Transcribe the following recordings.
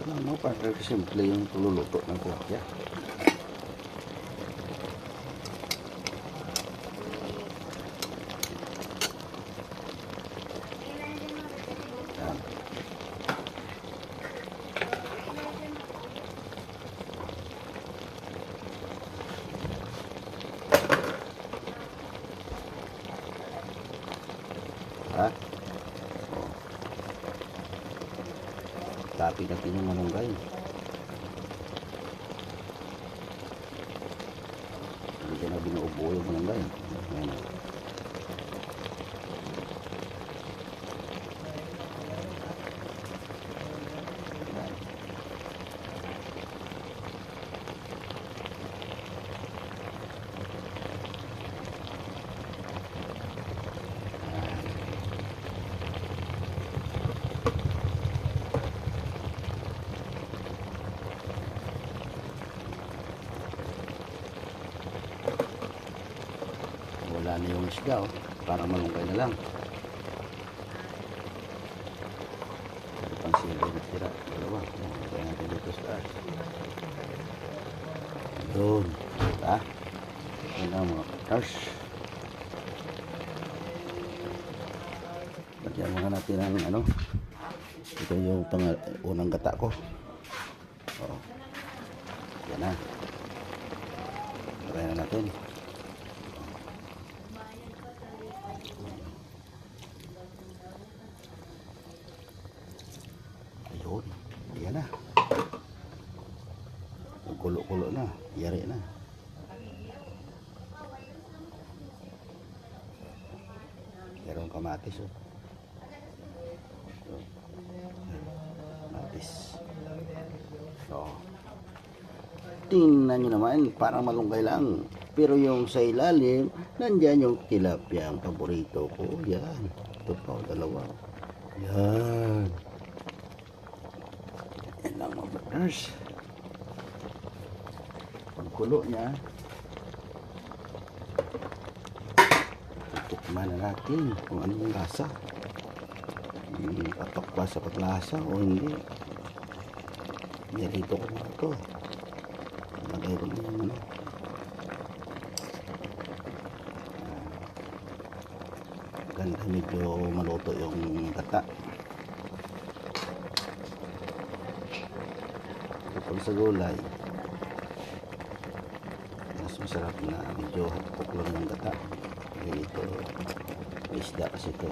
Ano, para simple yung pagluluto ng tilapia. Yan. Ha? Oh. Tapi natin yung malunggay. Hindi na binuubo yung malunggay. Ayan. Wala na yung isda, oh. Parang malunggay na lang. Ito pang sili na tira. Dalawa. Lagay natin dito sa taas. Doon. Ha? Yan ang mga partners. Lagyan muna natin ang ano. Ito yung unang gata ko. Oh. Yan na. Lagay na natin. Ayun, yan na. Kulo-kulo na, yari na. Meron kamatis, oh. Kamatis. So, tingnan nyo naman, parang malunggay lang. Pero yung sa ilalim, nandyan yung tilapia, ang paborito ko. Yan. Ito pa, dalawa. Yan. Yan lang mga partners. Pagkulo niya, tikman na natin kung ano yung lasa. Patok ba sa paglasa o hindi. Nilito ko na ito. Lagay ko na yung ano. Ganda, medyo maluto yung gata. Kapag sa gulay, mas masarap na medyo hapok lang ng gata. Ito, may isda kasi ito.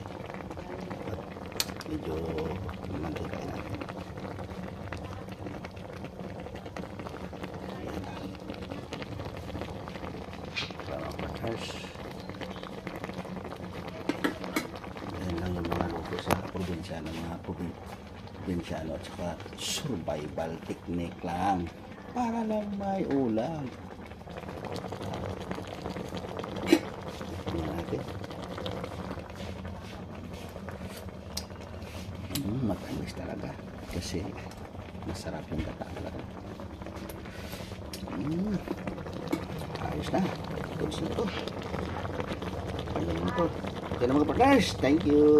At medyo mantika natin. Ayan. Parang partners. Ayan lang yung mga luto sa probinsya ng mga probinsyano at saka survival technique lang para lang may ulam. Matamis talaga kasi masarap yung gata talaga. Ayos na. Ayos na ito. Ayos na ito. Okay na mga partners. Thank you.